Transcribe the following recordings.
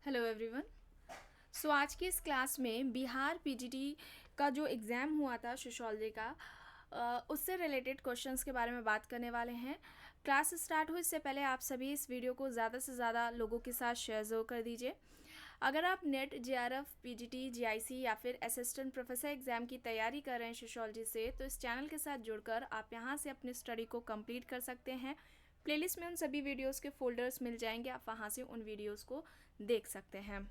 Hello everyone. आज की इस क्लास में बिहार पीजीटी का जो एग्ज़ाम हुआ था सोशियोलॉजी का, उससे रिलेटेड क्वेश्चंस के बारे में बात करने वाले हैं। क्लास स्टार्ट हो इससे पहले आप सभी इस वीडियो को ज़्यादा से ज़्यादा लोगों के साथ शेयर ज़रूर कर दीजिए। अगर आप नेट जेआरएफ पीजीटी जीआईसी या फिर असिस्टेंट प्रोफेसर एग्ज़ाम की तैयारी कर रहे हैं सोशियोलॉजी से, तो इस चैनल के साथ जुड़कर आप यहाँ से अपनी स्टडी को कंप्लीट कर सकते हैं। प्लेलिस्ट में उन सभी वीडियोस के फोल्डर्स मिल जाएंगे, आप वहाँ से उन वीडियोस को देख सकते हैं।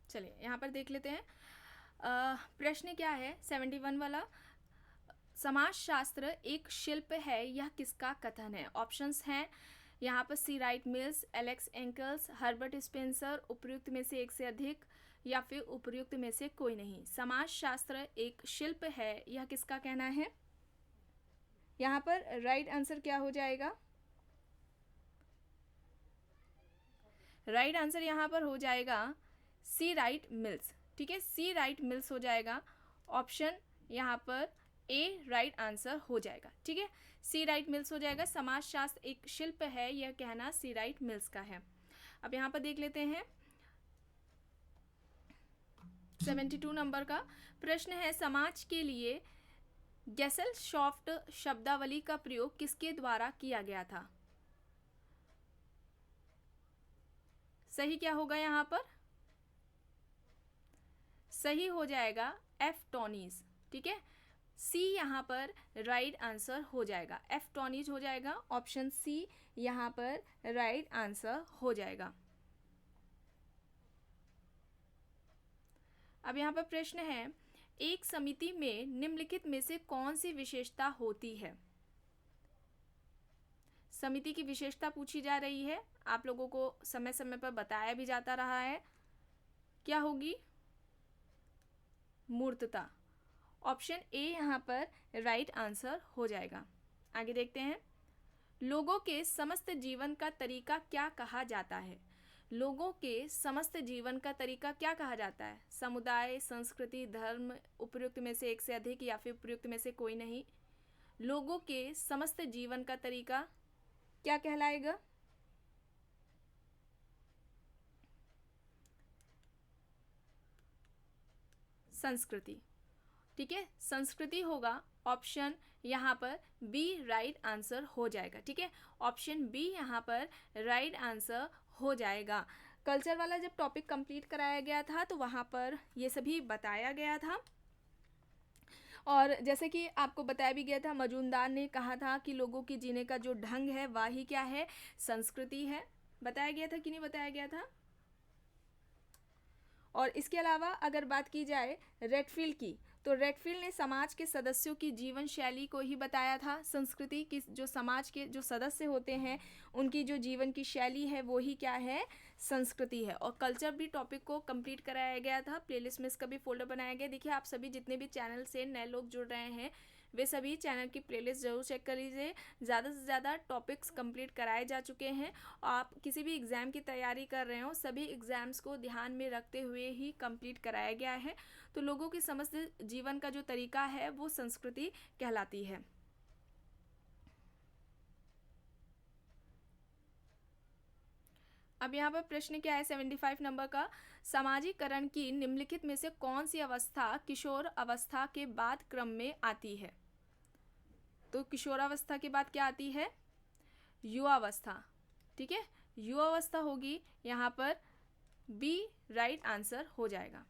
चलिए यहाँ पर देख लेते हैं। प्रश्न क्या है 71 वाला। समाजशास्त्र एक शिल्प है, यह किसका कथन है? ऑप्शंस हैं यहाँ पर C Wright Mills, Alex Inkeles, Herbert Spencer, उपयुक्त में से एक से अधिक या फिर उपयुक्त में से कोई नहीं। समाजशास्त्र एक शिल्प है, यह किसका कहना है? यहाँ पर राइट आंसर क्या हो जाएगा? राइट आंसर यहाँ पर हो जाएगा सी राइट मिल्स। ठीक है, सी राइट मिल्स हो जाएगा। ऑप्शन यहाँ पर ए राइट आंसर हो जाएगा। ठीक है, सी राइट मिल्स हो जाएगा। समाजशास्त्र एक शिल्प है, यह कहना सी राइट मिल्स का है। अब यहाँ पर देख लेते हैं 72 नंबर का प्रश्न है, समाज के लिए गेसेलसॉफ्ट शब्दावली का प्रयोग किसके द्वारा किया गया था? सही क्या होगा यहाँ पर? सही हो जाएगा एफ टॉनीज। ठीक है, सी यहाँ पर राइट आंसर हो जाएगा, एफ टॉनीज हो जाएगा। ऑप्शन सी यहाँ पर राइट आंसर हो जाएगा। अब यहाँ पर प्रश्न है, एक समिति में निम्नलिखित में से कौन सी विशेषता होती है? समिति की विशेषता पूछी जा रही है, आप लोगों को समय समय पर बताया भी जाता रहा है। क्या होगी? मूर्तता। ऑप्शन ए यहाँ पर राइट आंसर हो जाएगा। आगे देखते हैं, लोगों के समस्त जीवन का तरीका क्या कहा जाता है? लोगों के समस्त जीवन का तरीका क्या कहा जाता है? समुदाय, संस्कृति, धर्म, उपयुक्त में से एक से अधिक या फिर उपयुक्त में से कोई नहीं। लोगों के समस्त जीवन का तरीका क्या कहलाएगा? संस्कृति। ठीक है, संस्कृति होगा। ऑप्शन यहाँ पर बी राइट आंसर हो जाएगा। ठीक है, ऑप्शन बी यहाँ पर राइट आंसर हो जाएगा। कल्चर वाला जब टॉपिक कंप्लीट कराया गया था तो वहाँ पर ये सभी बताया गया था, और जैसे कि आपको बताया भी गया था, मजूमदार ने कहा था कि लोगों के जीने का जो ढंग है वह ही क्या है? संस्कृति है। बताया गया था कि नहीं बताया गया था? और इसके अलावा अगर बात की जाए रेडफील्ड की, तो रेडफील्ड ने समाज के सदस्यों की जीवन शैली को ही बताया था। संस्कृति की, जो समाज के जो सदस्य होते हैं उनकी जो जीवन की शैली है वो ही क्या है? संस्कृति है। और कल्चर भी टॉपिक को कंप्लीट कराया गया था, प्लेलिस्ट में इसका भी फोल्डर बनाया गया। देखिए, आप सभी जितने भी चैनल से नए लोग जुड़ रहे हैं वे सभी चैनल की प्लेलिस्ट ज़रूर चेक कर लीजिए। ज़्यादा से ज़्यादा टॉपिक्स कंप्लीट कराए जा चुके हैं। आप किसी भी एग्ज़ाम की तैयारी कर रहे हो, सभी एग्ज़ाम्स को ध्यान में रखते हुए ही कंप्लीट कराया गया है। तो लोगों के समस्त जीवन का जो तरीका है वो संस्कृति कहलाती है। अब यहाँ पर प्रश्न क्या है 75 नंबर का, सामाजिकरण की निम्नलिखित में से कौन सी अवस्था किशोर अवस्था के बाद क्रम में आती है? तो किशोरावस्था के बाद क्या आती है? युवावस्था। ठीक है, युवावस्था होगी यहाँ पर बी राइट आंसर हो जाएगा।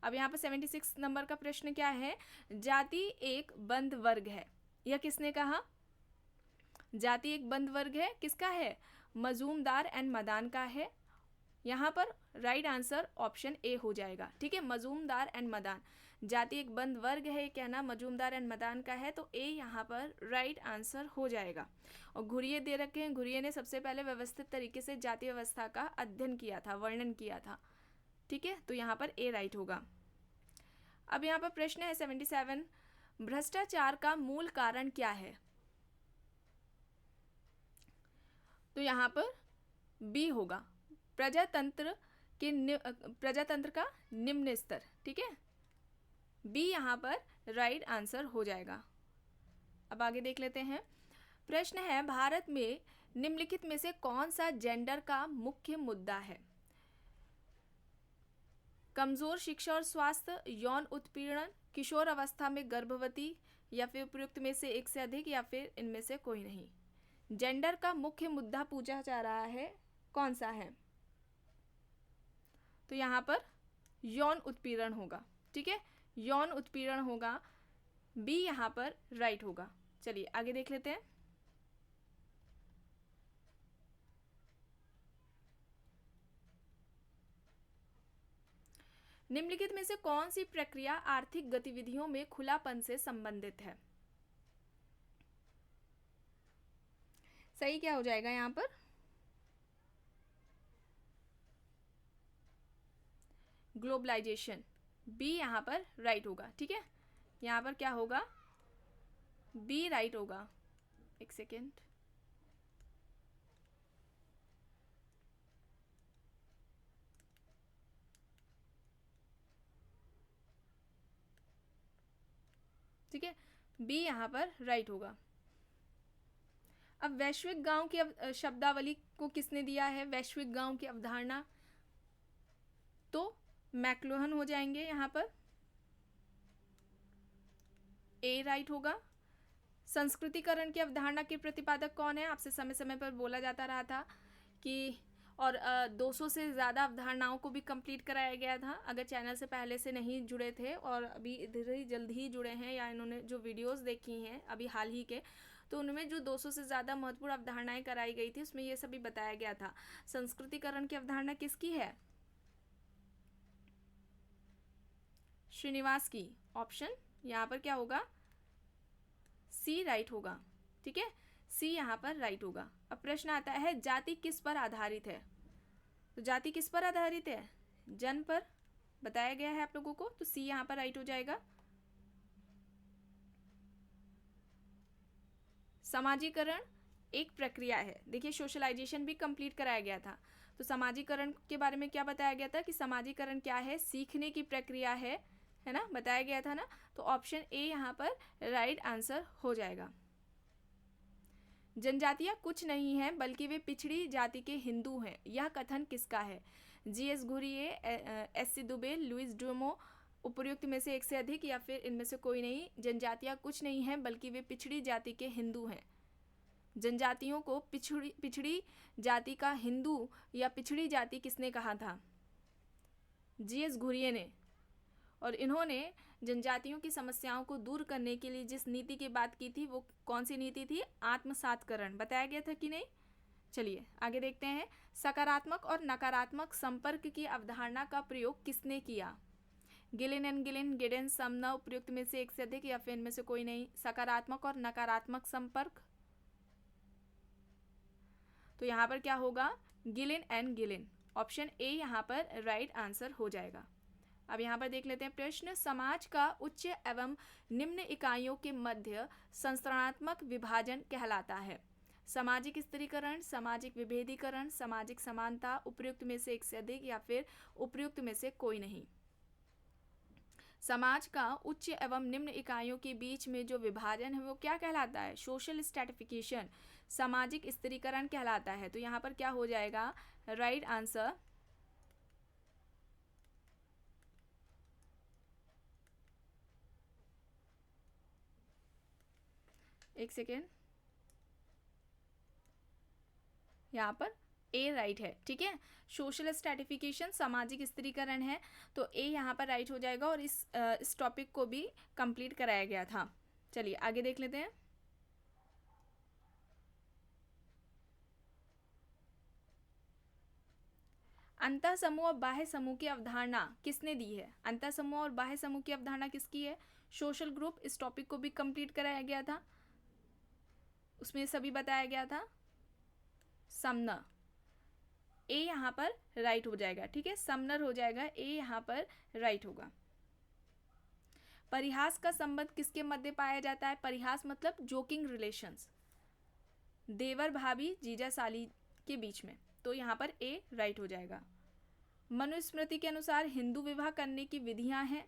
अब यहाँ पर 76 नंबर का प्रश्न क्या है, जाति एक बंद वर्ग है, यह किसने कहा? जाति एक बंद वर्ग है, किसका है? मजूमदार एंड मदान का है। यहाँ पर राइट आंसर ऑप्शन ए हो जाएगा। ठीक है, मजूमदार एंड मदान, जाति एक बंद वर्ग है कहना मजूमदार एंड मदान का है, तो ए यहाँ पर राइट आंसर हो जाएगा। और घुरिये दे रखे हैं, घुरिये ने सबसे पहले व्यवस्थित तरीके से जाति व्यवस्था का अध्ययन किया था, वर्णन किया था। ठीक है, तो यहाँ पर ए राइट होगा। अब यहाँ पर प्रश्न है 77, भ्रष्टाचार का मूल कारण क्या है? तो यहाँ पर बी होगा, प्रजातंत्र प्रजातंत्र का निम्न स्तर। ठीक है, बी यहाँ पर राइट आंसर हो जाएगा। अब आगे देख लेते हैं। प्रश्न है, भारत में निम्नलिखित में से कौन सा जेंडर का मुख्य मुद्दा है? कमजोर शिक्षा और स्वास्थ्य, यौन उत्पीड़न, किशोर अवस्था में गर्भवती, या फिर उपयुक्त में से एक से अधिक, या फिर इनमें से कोई नहीं। जेंडर का मुख्य मुद्दा पूछा जा रहा है, कौन सा है? तो यहाँ पर यौन उत्पीड़न होगा। ठीक है, यौन उत्पीड़न होगा, बी यहाँ पर राइट होगा। चलिए आगे देख लेते हैं। निम्नलिखित में से कौन सी प्रक्रिया आर्थिक गतिविधियों में खुलापन से संबंधित है? सही क्या हो जाएगा यहाँ पर? ग्लोबलाइजेशन, बी यहाँ पर राइट होगा। ठीक है, यहाँ पर क्या होगा? बी राइट होगा। एक सेकेंड, ठीक है, बी यहाँ पर राइट होगा। अब वैश्विक गांव की शब्दावली को किसने दिया है? वैश्विक गांव की अवधारणा, तो मैक्लुहन हो जाएंगे यहाँ पर, ए राइट होगा। संस्कृतिकरण की अवधारणा के प्रतिपादक कौन है? आपसे समय समय पर बोला जाता रहा था कि, और 200 से ज़्यादा अवधारणाओं को भी कंप्लीट कराया गया था। अगर चैनल से पहले से नहीं जुड़े थे और अभी इधर ही जल्द ही जुड़े हैं, या इन्होंने जो वीडियोस देखी हैं अभी हाल ही के, तो उनमें जो 200 से ज़्यादा महत्वपूर्ण अवधारणाएं कराई गई थी उसमें ये सभी बताया गया था। संस्कृतिकरण की अवधारणा किसकी है? श्रीनिवास की। ऑप्शन यहाँ पर क्या होगा? सी राइट होगा। ठीक है, सी यहाँ पर राइट होगा। अब प्रश्न आता है, जाति किस पर आधारित है? तो जाति किस पर आधारित है? जन्म पर बताया गया है आप लोगों को, तो सी यहाँ पर राइट हो जाएगा। समाजीकरण एक प्रक्रिया है। देखिए, सोशलाइजेशन भी कंप्लीट कराया गया था, तो समाजीकरण के बारे में क्या बताया गया था कि समाजीकरण क्या है? सीखने की प्रक्रिया है ना, बताया गया था ना। तो ऑप्शन ए यहाँ पर राइट आंसर हो जाएगा। जनजातियां कुछ नहीं है बल्कि वे पिछड़ी जाति के हिंदू हैं, यह कथन किसका है? G S Ghurye, S C. Dube, Louis Dumont, उपर्युक्त में से एक से अधिक, या फिर इनमें से कोई नहीं। जनजातियां कुछ नहीं है बल्कि वे पिछड़ी जाति के हिंदू हैं। जनजातियों को पिछड़ी जाति का हिंदू या पिछड़ी जाति किसने कहा था? जीएस घुरिये ने। और इन्होंने जनजातियों की समस्याओं को दूर करने के लिए जिस नीति की बात की थी वो कौन सी नीति थी? आत्मसातकरण। बताया गया था कि नहीं? चलिए आगे देखते हैं। सकारात्मक और नकारात्मक संपर्क की अवधारणा का प्रयोग किसने किया? गिलिन एंड गिलिन, गिडेन, समना, उपयुक्त में से एक से अधिक, या फिर इनमें से कोई नहीं। सकारात्मक और नकारात्मक संपर्क, तो यहाँ पर क्या होगा? Gillin and Gillin. Option A यहाँ पर राइट आंसर हो जाएगा। अब यहाँ पर देख लेते हैं प्रश्न, समाज का उच्च एवं निम्न इकाइयों के मध्य संस्करणात्मक विभाजन कहलाता है। सामाजिक स्त्रीकरण, सामाजिक विभेदीकरण, सामाजिक समानता, उपयुक्त में से एक से अधिक, या फिर उपयुक्त में से कोई नहीं। समाज का उच्च एवं निम्न इकाइयों के बीच में जो विभाजन है वो क्या कहलाता है? सोशल स्ट्रैटिफिकेशन, सामाजिक स्त्रीकरण कहलाता है। तो यहाँ पर क्या हो जाएगा? Right answer. एक सेकेंड, यहाँ पर ए राइट है। ठीक है, सोशल स्ट्रैटिफिकेशन सामाजिक स्त्रीकरण है, तो ए यहाँ पर राइट हो जाएगा। और इस टॉपिक को भी कंप्लीट कराया गया था। चलिए आगे देख लेते हैं। अंतः समूह और बाह्य समूह की अवधारणा किसने दी है? अंतः समूह और बाह्य समूह की अवधारणा किसकी है? Social group. इस टॉपिक को भी कंप्लीट कराया गया था, उसमें सभी बताया गया था। समना, ए यहाँ पर राइट हो जाएगा, ठीक है, समनर हो जाएगा, ए यहाँ पर राइट होगा। परिहास का संबंध किसके मध्य पाया जाता है? परिहास मतलब जोकिंग रिलेशंस, देवर भाभी जीजा साली के बीच में, तो यहाँ पर ए राइट हो जाएगा। मनुस्मृति के अनुसार हिंदू विवाह करने की विधियां हैं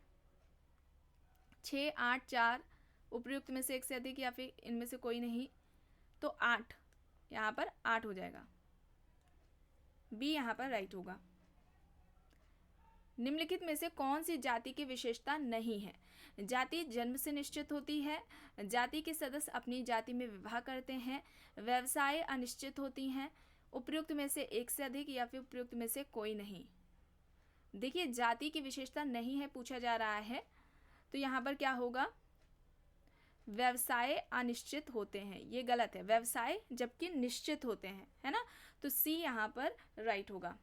6, 8, 4, उपयुक्त में से एक से अधिक या फिर इनमें से कोई नहीं, तो 8, यहाँ पर 8 हो जाएगा, बी यहाँ पर राइट होगा। निम्नलिखित में से कौन सी जाति की विशेषता नहीं है? जाति जन्म से निश्चित होती है, जाति के सदस्य अपनी जाति में विवाह करते हैं, व्यवसाय अनिश्चित होती हैं, उपयुक्त में से एक से अधिक या फिर उपयुक्त में से कोई नहीं। देखिए जाति की विशेषता नहीं है पूछा जा रहा है, तो यहाँ पर क्या होगा? व्यवसाय अनिश्चित होते हैं, ये गलत है, व्यवसाय जबकि निश्चित होते हैं, है ना, तो सी यहाँ पर राइट होगा।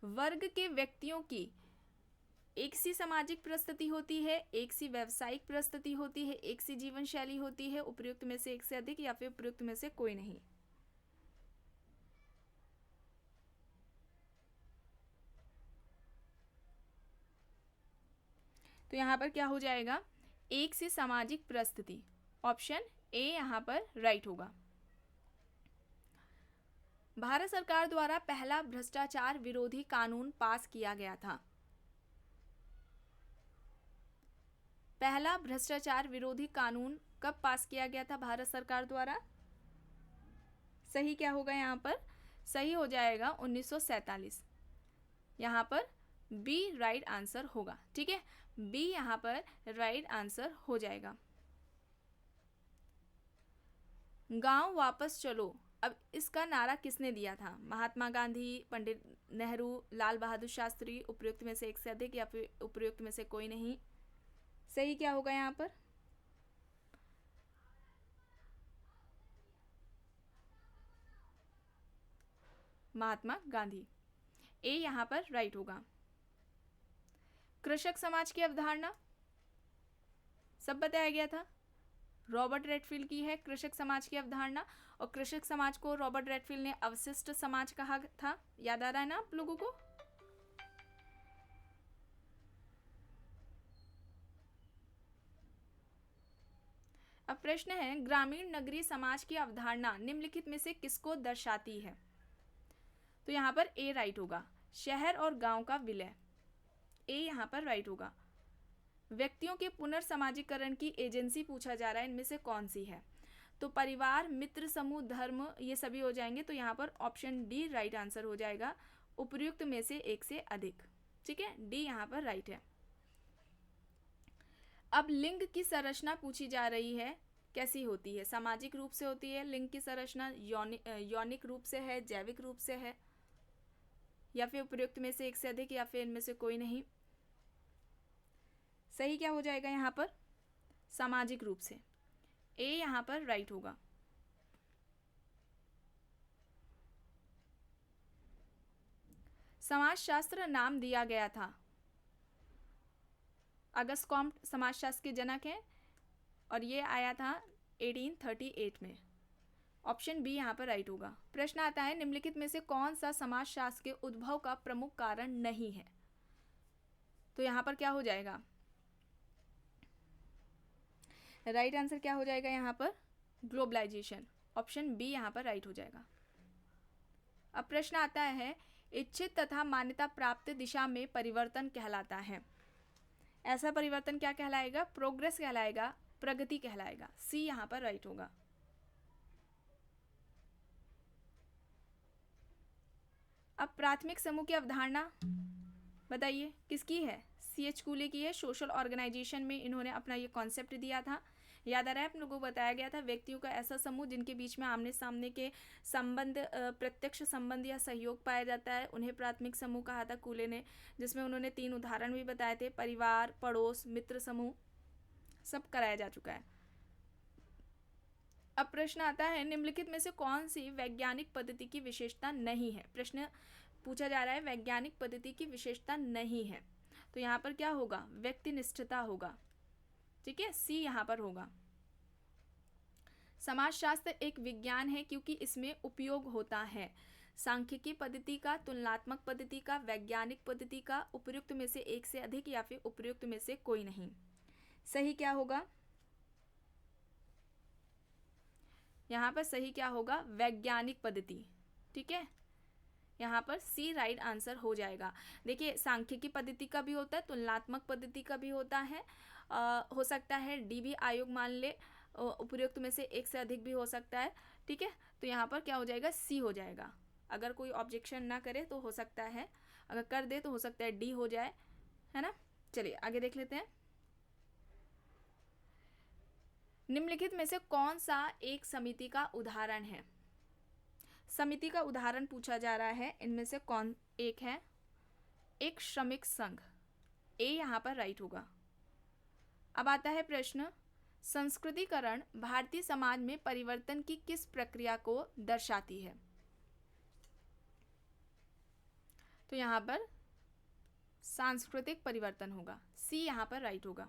वर्ग के व्यक्तियों की एक सी सामाजिक परिस्थिति होती है, एक सी व्यावसायिक परिस्थिति होती है, एक सी जीवन शैली होती है, उपयुक्त में से एक से अधिक या फिर उपयुक्त में से कोई नहीं। तो यहाँ पर क्या हो जाएगा? एक सी सामाजिक परिस्थिति, ऑप्शन ए यहाँ पर राइट होगा। भारत सरकार द्वारा पहला भ्रष्टाचार विरोधी कानून पास किया गया था। पहला भ्रष्टाचार विरोधी कानून कब पास किया गया था भारत सरकार द्वारा? सही क्या होगा यहाँ पर? सही हो जाएगा 1947, यहाँ पर बी राइट आंसर होगा, ठीक है, बी यहाँ पर राइट आंसर हो जाएगा। गांव वापस चलो, अब इसका नारा किसने दिया था? महात्मा गांधी, पंडित नेहरू, लाल बहादुर शास्त्री, उपयुक्त में से एक से अधिक या फिर उपयुक्त में से कोई नहीं। सही क्या होगा यहाँ पर? महात्मा गांधी, ए यहाँ पर राइट होगा। कृषक समाज की अवधारणा सब बताया गया था, रॉबर्ट रेडफील्ड की है कृषक समाज की अवधारणा, और कृषक समाज को रॉबर्ट रेडफील्ड ने अवशिष्ट समाज कहा था, याद आ रहा है ना आप लोगों को? अब प्रश्न है, ग्रामीण नगरीय समाज की अवधारणा निम्नलिखित में से किसको दर्शाती है? तो यहाँ पर ए राइट होगा, शहर और गांव का विलय, ए यहाँ पर राइट होगा। व्यक्तियों के पुनर्सामाजिकरण की एजेंसी पूछा जा रहा है, इनमें से कौन सी है? तो परिवार, मित्र समूह, धर्म, ये सभी हो जाएंगे, तो यहाँ पर ऑप्शन डी राइट आंसर हो जाएगा, उपयुक्त में से एक से अधिक, ठीक है, डी यहाँ पर राइट है। अब लिंग की संरचना पूछी जा रही है, कैसी होती है? सामाजिक रूप से होती है लिंग की संरचना, यौनिक रूप से है, जैविक रूप से है, या फिर उपयुक्त में से एक से अधिक या फिर इनमें से कोई नहीं। सही क्या हो जाएगा यहाँ पर? सामाजिक रूप से, ए यहाँ पर राइट होगा। समाजशास्त्र नाम दिया गया था, अगस्त कॉम्ट समाजशास्त्र के जनक हैं, और ये आया था 1838 में, ऑप्शन बी यहाँ पर राइट होगा। प्रश्न आता है, निम्नलिखित में से कौन सा समाजशास्त्र के उद्भव का प्रमुख कारण नहीं है? तो यहाँ पर क्या हो जाएगा? राइट आंसर क्या हो जाएगा यहाँ पर? ग्लोबलाइजेशन, ऑप्शन बी यहाँ पर राइट हो जाएगा। अब प्रश्न आता है, इच्छित तथा मान्यता प्राप्त दिशा में परिवर्तन कहलाता है, ऐसा परिवर्तन क्या कहलाएगा? प्रोग्रेस कहलाएगा, प्रगति कहलाएगा, सी यहाँ पर राइट होगा। अब प्राथमिक समूह की अवधारणा बताइए किसकी है? C.H. कूले की है, सोशल ऑर्गेनाइजेशन में इन्होंने अपना ये कॉन्सेप्ट दिया था, याद आ रहा है आप लोगों को? बताया गया था व्यक्तियों का ऐसा समूह जिनके बीच में आमने सामने के संबंध, प्रत्यक्ष संबंध या सहयोग पाया जाता है, उन्हें प्राथमिक समूह कहा था कूले ने, जिसमें उन्होंने 3 उदाहरण भी बताए थे, परिवार, पड़ोस, मित्र समूह, सब कराया जा चुका है। अब प्रश्न आता है, निम्नलिखित में से कौन सी वैज्ञानिक पद्धति की विशेषता नहीं है? प्रश्न पूछा जा रहा है, वैज्ञानिक पद्धति की विशेषता नहीं है, तो यहाँ पर क्या होगा? व्यक्तिनिष्ठता होगा, ठीक है, सी यहाँ पर होगा। समाजशास्त्र एक विज्ञान है क्योंकि इसमें उपयोग होता है सांख्यिकी पद्धति का, तुलनात्मक पद्धति का, वैज्ञानिक पद्धति का, उपयुक्त में से एक से अधिक या फिर उपयुक्त में से कोई नहीं। सही क्या होगा? यहाँ पर सही क्या होगा? वैज्ञानिक पद्धति। ठीक है, यहाँ पर सी राइट आंसर हो जाएगा। देखिए, सांख्यिकी पद्धति का भी होता है, तुलनात्मक पद्धति का भी होता है, हो सकता है डी भी आयोग मान ले, उपयुक्त में से एक से अधिक भी हो सकता है। ठीक है, तो यहाँ पर क्या हो जाएगा? सी हो जाएगा। अगर कोई ऑब्जेक्शन ना करे तो हो सकता है, अगर कर दे तो हो सकता है डी हो जाए, है ना। चलिए आगे देख लेते हैं। निम्नलिखित में से कौन सा एक समिति का उदाहरण है? समिति का उदाहरण पूछा जा रहा है, इनमें से कौन एक है? एक श्रमिक संघ, ए यहाँ पर राइट होगा। अब आता है प्रश्न, संस्कृतिकरण भारतीय समाज में परिवर्तन की किस प्रक्रिया को दर्शाती है? तो यहाँ पर सांस्कृतिक परिवर्तन होगा, सी यहाँ पर राइट होगा।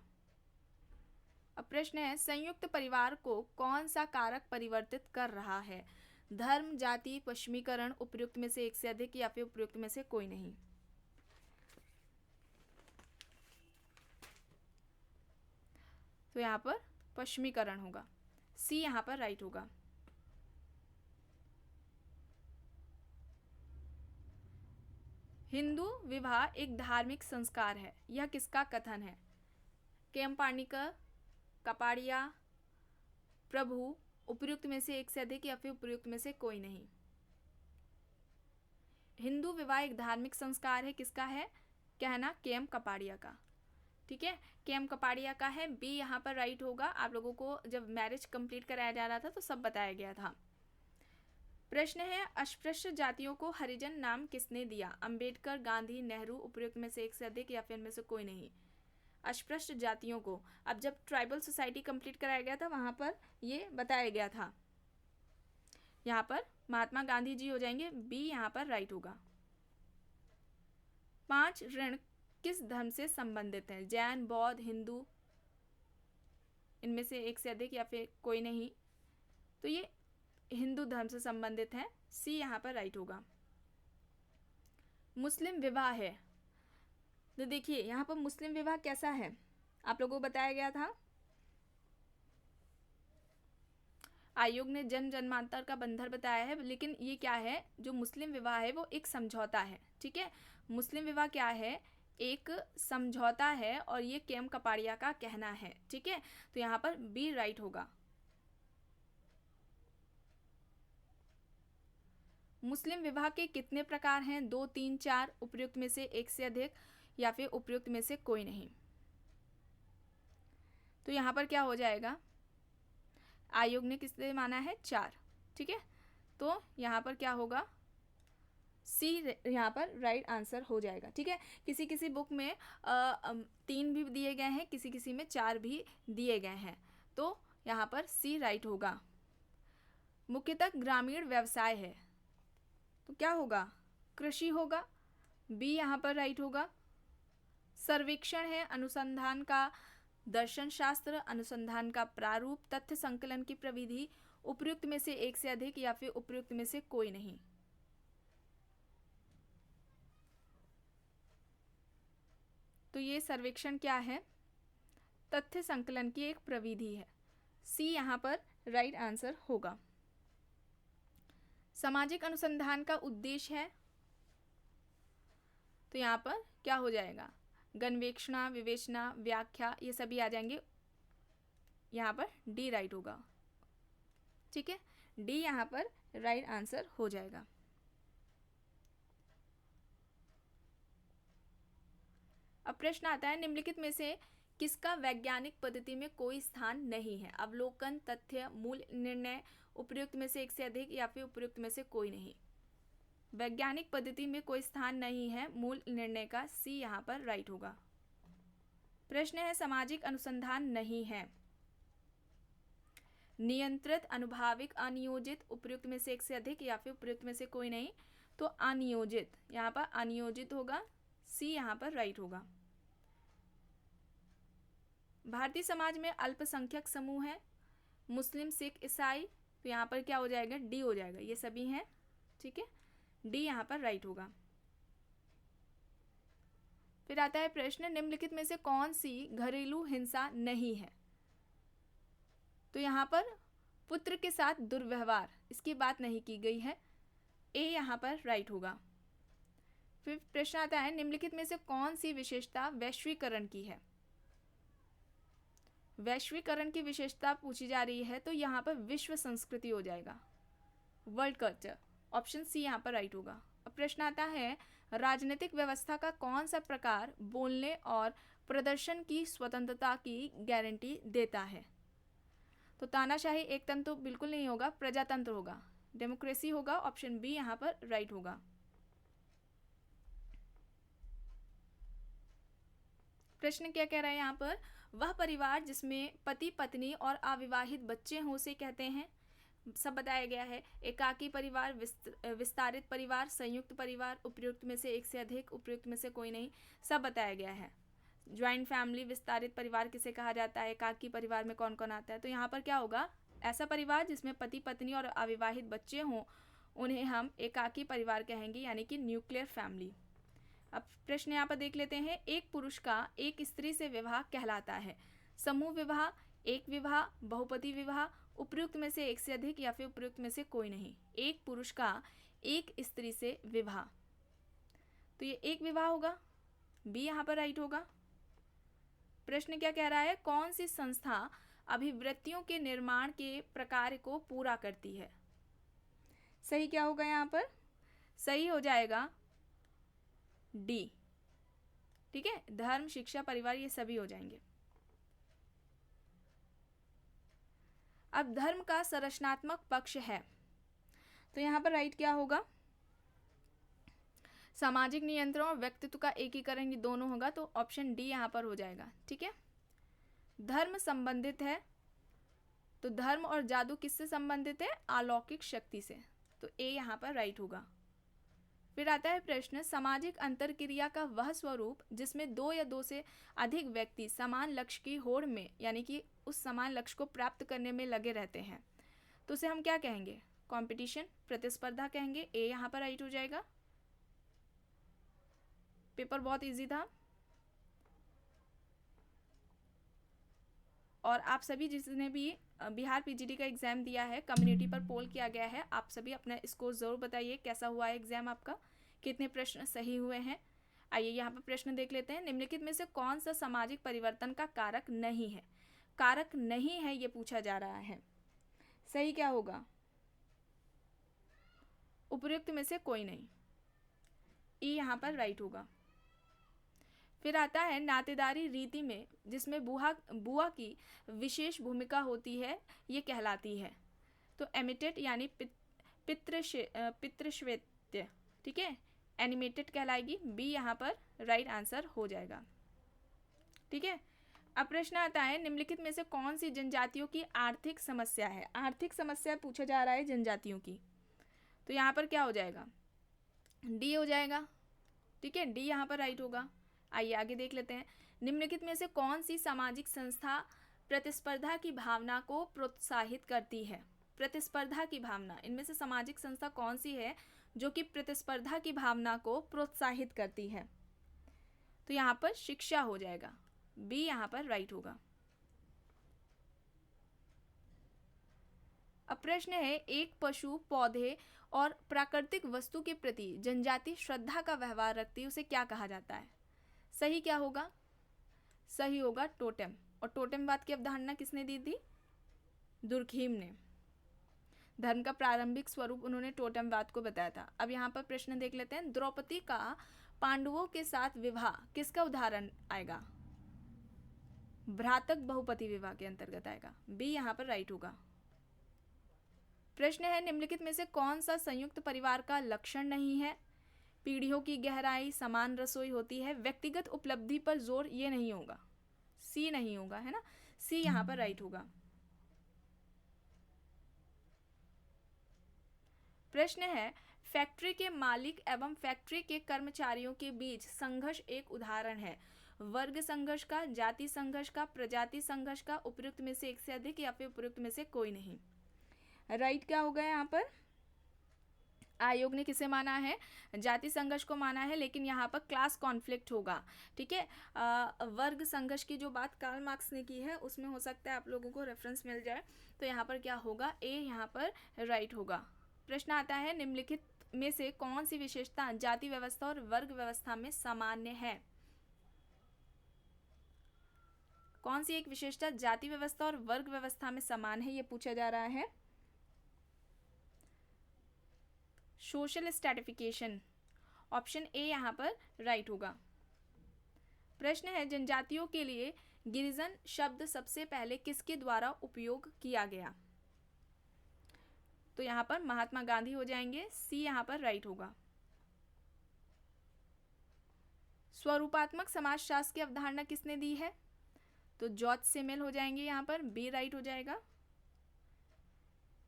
अब प्रश्न है, संयुक्त परिवार को कौन सा कारक परिवर्तित कर रहा है? धर्म, जाति, पश्चिमीकरण, उपयुक्त में से एक से अधिक या फिर उपयुक्त में से कोई नहीं। तो यहाँ पर पश्चिमीकरण होगा, सी यहाँ पर राइट होगा। हिंदू विवाह एक धार्मिक संस्कार है, यह किसका कथन है? के.एम. पाणिकर, कपाड़िया, प्रभु, उपयुक्त में से एक से अधिक या फिर उपयुक्त में से कोई नहीं। हिंदू विवाह एक धार्मिक संस्कार है, किसका है? क्या है ना? के.एम. कपाड़िया का। ठीक है, के.एम. कपाड़िया का है, बी यहाँ पर राइट होगा। आप लोगों को जब मैरिज कंप्लीट कराया जा रहा था तो सब बताया गया था। प्रश्न है, अस्पृश्य जातियों को हरिजन नाम किसने दिया? अंबेडकर, गांधी, नेहरू, उपयुक्त में से एक से अधिक या फिर में से कोई नहीं। अस्पृश्य जातियों को, अब जब ट्राइबल सोसाइटी कंप्लीट कराया गया था वहां पर ये बताया गया था। यहाँ पर महात्मा गांधी जी हो जाएंगे, बी यहाँ पर राइट होगा। 5 ऋण किस धर्म से संबंधित हैं? जैन, बौद्ध, हिंदू, इनमें से एक से अधिक या फिर कोई नहीं। तो ये हिंदू धर्म से संबंधित है, सी यहाँ पर राइट होगा। मुस्लिम विवाह है, तो देखिए यहाँ पर मुस्लिम विवाह कैसा है आप लोगों को बताया गया था। आयोग ने जन्म जन्मांतर का बंधन बताया है, लेकिन ये क्या है, जो मुस्लिम विवाह है वो एक समझौता है। ठीक है, मुस्लिम विवाह क्या है? एक समझौता है, और ये के.एम. कपाड़िया का कहना है। ठीक है, तो यहाँ पर बी राइट होगा। मुस्लिम विवाह के कितने प्रकार हैं? 2, 3, 4, उपयुक्त में से एक से अधिक या फिर उपयुक्त में से कोई नहीं। तो यहाँ पर क्या हो जाएगा? आयोग ने किससे माना है? 4। ठीक है, तो यहाँ पर क्या होगा? सी यहाँ पर राइट आंसर हो जाएगा। ठीक है, किसी किसी बुक में 3 भी दिए गए हैं, किसी किसी में 4 भी दिए गए हैं, तो यहाँ पर सी राइट होगा। मुख्यतः ग्रामीण व्यवसाय है, तो क्या होगा? कृषि होगा, बी यहाँ पर राइट होगा। सर्वेक्षण है, अनुसंधान का दर्शन शास्त्र, अनुसंधान का प्रारूप, तथ्य संकलन की प्रविधि, उपयुक्त में से एक से अधिक या फिर उपयुक्त में से कोई नहीं। तो ये सर्वेक्षण क्या है? तथ्य संकलन की एक प्रविधि है, सी यहाँ पर राइट आंसर होगा। सामाजिक अनुसंधान का उद्देश्य है, तो यहाँ पर क्या हो जाएगा? गणवेक्षणा, विवेचना, व्याख्या, ये सभी आ जाएंगे, यहाँ पर डी राइट होगा। ठीक है, डी यहाँ पर राइट आंसर हो जाएगा। अब प्रश्न आता है, निम्नलिखित में से किसका वैज्ञानिक पद्धति में कोई स्थान नहीं है? अवलोकन, तथ्य, मूल निर्णय, उपयुक्त में से एक से अधिक या फिर उपयुक्त में से कोई नहीं। वैज्ञानिक पद्धति में कोई स्थान नहीं है मूल निर्णय का, सी यहाँ पर राइट होगा। प्रश्न है, सामाजिक अनुसंधान नहीं है। नियंत्रित, अनुभाविक, अनियोजित, उपयुक्त में से एक से अधिक या फिर उपयुक्त में से कोई नहीं। तो अनियोजित, यहाँ पर अनियोजित होगा, सी यहाँ पर राइट होगा। भारतीय समाज में अल्पसंख्यक समूह है, मुस्लिम, सिख, ईसाई, तो यहाँ पर क्या हो जाएगा, डी हो जाएगा, ये सभी हैं, ठीक है, डी यहाँ पर राइट होगा। फिर आता है प्रश्न, निम्नलिखित में से कौन सी घरेलू हिंसा नहीं है? तो यहाँ पर पुत्र के साथ दुर्व्यवहार, इसकी बात नहीं की गई है, ए यहाँ पर राइट होगा। फिर प्रश्न आता है, निम्नलिखित में से कौन सी विशेषता वैश्वीकरण की है? वैश्वीकरण की विशेषता पूछी जा रही है, तो यहाँ पर विश्व संस्कृति हो जाएगा, वर्ल्ड कल्चर, ऑप्शन सी यहाँ पर राइट होगा। अब प्रश्न आता है, राजनीतिक व्यवस्था का कौन सा प्रकार बोलने और प्रदर्शन की स्वतंत्रता की गारंटी देता है? तो तानाशाही एकतंत्र तो बिल्कुल नहीं होगा, प्रजातंत्र होगा, डेमोक्रेसी होगा, ऑप्शन बी यहाँ पर राइट होगा। प्रश्न क्या कह रहा है यहाँ पर, वह परिवार जिसमें पति पत्नी और अविवाहित बच्चे हों उसे कहते हैं, सब बताया गया है, एकाकी परिवार, विस्तारित परिवार, संयुक्त परिवार, उपयुक्त में से एक से अधिक, उपयुक्त में से कोई नहीं, सब बताया गया है। ज्वाइंट फैमिली, विस्तारित परिवार किसे कहा जाता है, एकाकी परिवार में कौन कौन आता है? तो यहाँ पर क्या होगा, ऐसा परिवार जिसमें पति पत्नी और अविवाहित बच्चे हों उन्हें हम एकाकी परिवार कहेंगे, यानी कि न्यूक्लियर फैमिली। अब प्रश्न यहाँ पर देख लेते हैं, एक पुरुष का एक स्त्री से विवाह कहलाता है, समूह विवाह, एक विवाह, बहुपति विवाह, उपयुक्त में से एक से अधिक या फिर उपयुक्त में से कोई नहीं। एक पुरुष का एक स्त्री से विवाह, तो ये एक विवाह होगा, बी यहाँ पर राइट होगा। प्रश्न क्या कह रहा है, कौन सी संस्था अभिवृत्तियों के निर्माण के प्रकार को पूरा करती है? सही क्या होगा यहाँ पर, सही हो जाएगा डी, ठीक है, धर्म, शिक्षा, परिवार, ये सभी हो जाएंगे। अब धर्म का संरचनात्मक पक्ष है, तो यहाँ पर राइट क्या होगा, सामाजिक नियंत्रण और व्यक्तित्व का एकीकरण, ये दोनों होगा, तो ऑप्शन डी यहाँ पर हो जाएगा, ठीक है। धर्म संबंधित है, तो धर्म और जादू किससे संबंधित है, अलौकिक शक्ति से, तो ए यहाँ पर राइट होगा। फिर आता है प्रश्न, सामाजिक अंतरक्रिया का वह स्वरूप जिसमें दो या दो से अधिक व्यक्ति समान लक्ष्य की होड़ में, यानी कि उस समान लक्ष्य को प्राप्त करने में लगे रहते हैं, तो उसे हम क्या कहेंगे, कंपटीशन, प्रतिस्पर्धा कहेंगे, ए यहाँ पर राइट हो जाएगा। पेपर बहुत इजी था और आप सभी जिसने भी बिहार पीजीडी का एग्जाम दिया है, कम्युनिटी पर पोल किया गया है, आप सभी अपना स्कोर जरूर बताइए, कैसा हुआ है एग्जाम आपका, कितने प्रश्न सही हुए हैं। आइए यहाँ पर प्रश्न देख लेते हैं, निम्नलिखित में से कौन सा सामाजिक परिवर्तन का कारक नहीं है? कारक नहीं है ये पूछा जा रहा है, सही क्या होगा, उपयुक्त में से कोई नहीं, ई यहाँ पर राइट होगा। फिर आता है, नातेदारी रीति में जिसमें बुआ की विशेष भूमिका होती है ये कहलाती है, तो एमिटेट यानी पितृश्वेत्य, ठीक है, एनिमेटेड कहलाएगी, बी यहाँ पर राइट आंसर हो जाएगा, ठीक है। अब प्रश्न आता है, निम्नलिखित में से कौन सी जनजातियों की आर्थिक समस्या है? आर्थिक समस्या पूछा जा रहा है जनजातियों की, तो यहाँ पर क्या हो जाएगा, डी हो जाएगा, ठीक है, डी यहाँ पर राइट होगा। आइए आगे देख लेते हैं, निम्नलिखित में से कौन सी सामाजिक संस्था प्रतिस्पर्धा की भावना को प्रोत्साहित करती है? प्रतिस्पर्धा की भावना, इनमें से सामाजिक संस्था कौन सी है जो कि प्रतिस्पर्धा की भावना को प्रोत्साहित करती है? तो यहाँ पर शिक्षा हो जाएगा, बी यहाँ पर राइट होगा। अब प्रश्न है, एक पशु, पौधे और प्राकृतिक वस्तु के प्रति जनजाति श्रद्धा का व्यवहार रखती है, उसे क्या कहा जाता है? सही क्या होगा, सही होगा टोटेम, और टोटेमवाद की अवधारणा किसने दी थी? दुर्खीम ने। धर्म का प्रारंभिक स्वरूप उन्होंने टोटेमवाद को बताया था। अब यहाँ पर प्रश्न देख लेते हैं, द्रौपदी का पांडवों के साथ विवाह किसका उदाहरण आएगा? भ्रातक बहुपति विवाह के अंतर्गत आएगा, बी यहाँ पर राइट होगा। प्रश्न है, निम्नलिखित में से कौन सा संयुक्त परिवार का लक्षण नहीं है? पीढ़ियों की गहराई, समान रसोई होती है, व्यक्तिगत उपलब्धि पर जोर, ये नहीं होगा, सी नहीं होगा, है ना, सी यहाँ पर राइट होगा। प्रश्न है, फैक्ट्री के मालिक एवं फैक्ट्री के कर्मचारियों के बीच संघर्ष एक उदाहरण है, वर्ग संघर्ष का, जाति संघर्ष का, प्रजाति संघर्ष का, उपयुक्त में से एक से अधिक या फिर उपयुक्त में से कोई नहीं। राइट क्या होगा यहाँ पर? आयोग ने किसे माना है? जाति संघर्ष को माना है, लेकिन यहाँ पर क्लास कॉन्फ्लिक्ट होगा। ठीक है, वर्ग संघर्ष की जो बात कार्ल मार्क्स ने की है उसमें हो सकता है आप लोगों को रेफरेंस मिल जाए। तो यहाँ पर क्या होगा? ए यहाँ पर राइट होगा। प्रश्न आता है, निम्नलिखित में से कौन सी विशेषता जाति व्यवस्था और वर्ग व्यवस्था में सामान्य है? कौन सी एक विशेषता जाति व्यवस्था और वर्ग व्यवस्था में समान है, ये पूछा जा रहा है। सोशल स्ट्रैटिफिकेशन, ऑप्शन ए यहाँ पर राइट होगा। प्रश्न है, जनजातियों के लिए गिरिजन शब्द सबसे पहले किसके द्वारा उपयोग किया गया? तो यहाँ पर महात्मा गांधी हो जाएंगे, सी यहाँ पर राइट होगा। स्वरूपात्मक समाजशास्त्र की अवधारणा किसने दी है? तो जॉर्ज सिमेल हो जाएंगे, यहाँ पर बी राइट हो जाएगा।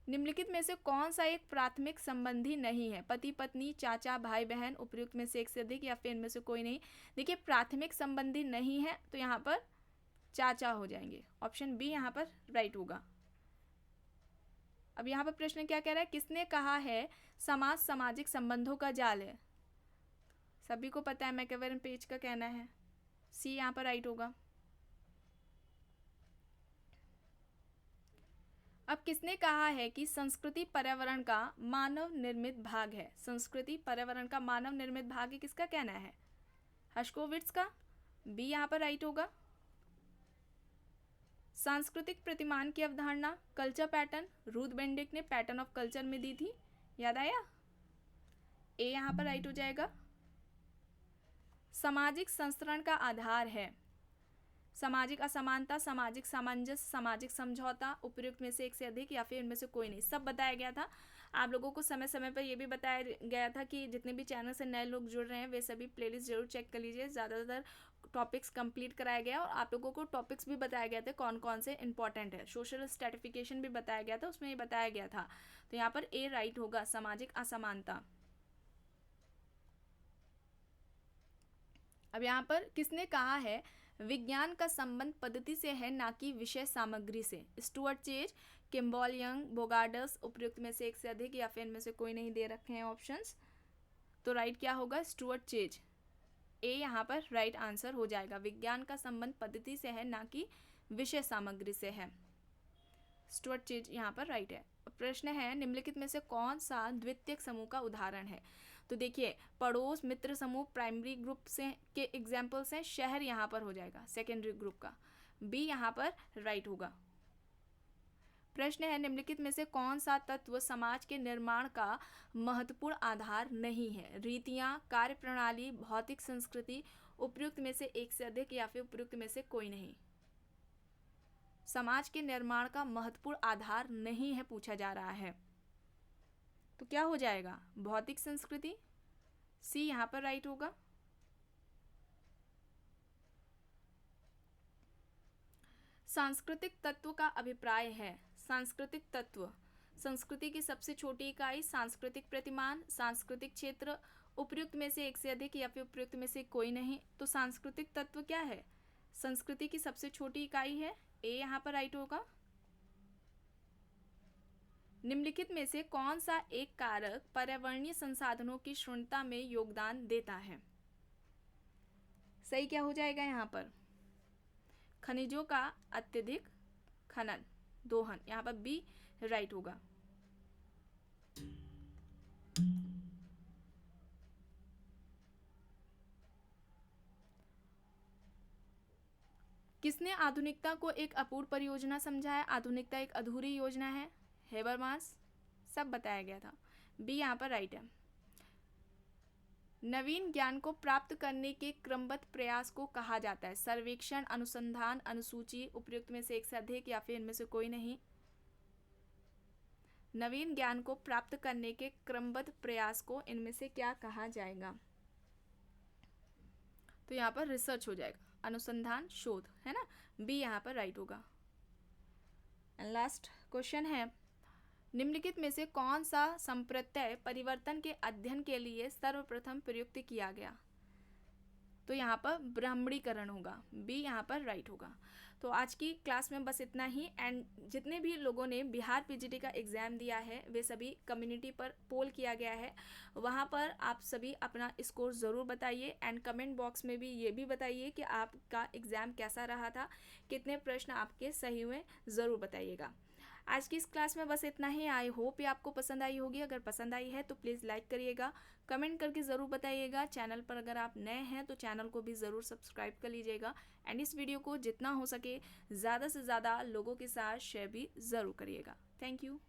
निम्नलिखित में से कौन सा एक प्राथमिक संबंधी नहीं है? पति पत्नी, चाचा, भाई बहन, उपयुक्त में से एक से अधिक या फिर इनमें से कोई नहीं। देखिए प्राथमिक संबंधी नहीं है तो यहाँ पर चाचा हो जाएंगे, ऑप्शन बी यहाँ पर राइट होगा। अब यहाँ पर प्रश्न क्या कह रहा है? किसने कहा है समाज सामाजिक संबंधों का जाल है? सभी को पता है मैकवेरन पेज का कहना है, सी यहाँ पर राइट होगा। अब किसने कहा है कि संस्कृति पर्यावरण का मानव निर्मित भाग है? संस्कृति पर्यावरण का मानव निर्मित भाग है, किसका कहना है? हर्शकोविट्ज का, बी यहाँ पर राइट होगा। सांस्कृतिक प्रतिमान की अवधारणा, कल्चर पैटर्न, रूथ बेंडिक ने पैटर्न ऑफ कल्चर में दी थी, याद आया? ए यहाँ पर राइट हो जाएगा। सामाजिक संस्करण का आधार है सामाजिक असमानता, सामाजिक सामंजस्य, सामाजिक समझौता, उपयुक्त में से एक से अधिक या फिर इनमें से कोई नहीं, सब बताया गया था। आप लोगों को समय समय पर यह भी बताया गया था कि जितने भी चैनल से नए लोग जुड़ रहे हैं वे सभी प्लेलिस्ट जरूर चेक कर लीजिए। ज़्यादातर टॉपिक्स कंप्लीट कराया गया और आप लोगों को टॉपिक्स भी बताया गया था कौन कौन से इंपॉर्टेंट है। सोशल स्ट्रैटिफिकेशन भी बताया गया था, उसमें ये बताया गया था। तो यहाँ पर ए राइट होगा, सामाजिक असमानता। अब यहाँ पर किसने कहा है विज्ञान का संबंध पद्धति से है ना कि विषय सामग्री से? Stuart chase, Kimball young, Bogardus, उपयुक्त में से एक से अधिक या फिर इनमें से कोई नहीं दे रखे हैं ऑप्शंस। तो राइट क्या होगा? स्टुअर्ट चेज, ए यहाँ पर राइट आंसर हो जाएगा। विज्ञान का संबंध पद्धति से है ना कि विषय सामग्री से है, स्टुअर्ट चेज यहाँ पर राइट है। प्रश्न है, निम्नलिखित में से कौन सा द्वितीयक समूह का उदाहरण है? तो देखिए पड़ोस, मित्र समूह प्राइमरी ग्रुप से के एग्जाम्पल्स हैं, शहर यहाँ पर हो जाएगा सेकेंडरी ग्रुप का, बी यहाँ पर राइट होगा। प्रश्न है, निम्नलिखित में से कौन सा तत्व समाज के निर्माण का महत्वपूर्ण आधार नहीं है? रीतियां, कार्य प्रणाली, भौतिक संस्कृति, उपयुक्त में से एक से अधिक या फिर उपयुक्त में से कोई नहीं। समाज के निर्माण का महत्वपूर्ण आधार नहीं है पूछा जा रहा है, तो क्या हो जाएगा? भौतिक संस्कृति, सी यहाँ पर राइट होगा। सांस्कृतिक तत्व का अभिप्राय है। सांस्कृतिक तत्व, संस्कृति की सबसे छोटी इकाई, सांस्कृतिक प्रतिमान, सांस्कृतिक क्षेत्र, उपयुक्त में से एक से अधिक या फिर उपयुक्त में से कोई नहीं। तो सांस्कृतिक तत्व क्या है? संस्कृति की सबसे छोटी इकाई है, ए यहाँ पर राइट होगा। निम्नलिखित में से कौन सा एक कारक पर्यावरणीय संसाधनों की शून्यता में योगदान देता है? सही क्या हो जाएगा यहाँ पर? खनिजों का अत्यधिक खनन, दोहन, यहाँ पर बी राइट होगा। किसने आधुनिकता को एक अपूर्ण परियोजना समझा है? आधुनिकता एक अधूरी योजना है, हेबरमास, सब बताया गया था, बी यहाँ पर राइट है। नवीन ज्ञान को प्राप्त करने के क्रमबद्ध प्रयास को कहा जाता है? सर्वेक्षण, अनुसंधान, अनुसूची, उपयुक्त में से एक से अधिक या फिर इनमें से कोई नहीं। नवीन ज्ञान को प्राप्त करने के क्रमबद्ध प्रयास को इनमें से क्या कहा जाएगा? तो यहाँ पर रिसर्च हो जाएगा, अनुसंधान, शोध, है ना, बी यहाँ पर राइट होगा। एंड लास्ट क्वेश्चन है, निम्नलिखित में से कौन सा संप्रत्यय परिवर्तन के अध्ययन के लिए सर्वप्रथम प्रयुक्त किया गया? तो यहाँ पर ब्राह्मणीकरण होगा, बी यहाँ पर राइट होगा। तो आज की क्लास में बस इतना ही। एंड जितने भी लोगों ने बिहार पीजीटी का एग्ज़ाम दिया है वे सभी कम्युनिटी पर पोल किया गया है, वहाँ पर आप सभी अपना स्कोर ज़रूर बताइए। एंड कमेंट बॉक्स में भी ये भी बताइए कि आपका एग्ज़ाम कैसा रहा था, कितने प्रश्न आपके सही हुए, ज़रूर बताइएगा। आज की इस क्लास में बस इतना ही। आई होप ये आपको पसंद आई होगी। अगर पसंद आई है तो प्लीज़ लाइक करिएगा, कमेंट करके ज़रूर बताइएगा। चैनल पर अगर आप नए हैं तो चैनल को भी ज़रूर सब्सक्राइब कर लीजिएगा। एंड इस वीडियो को जितना हो सके ज़्यादा से ज़्यादा लोगों के साथ शेयर भी ज़रूर करिएगा। Thank you.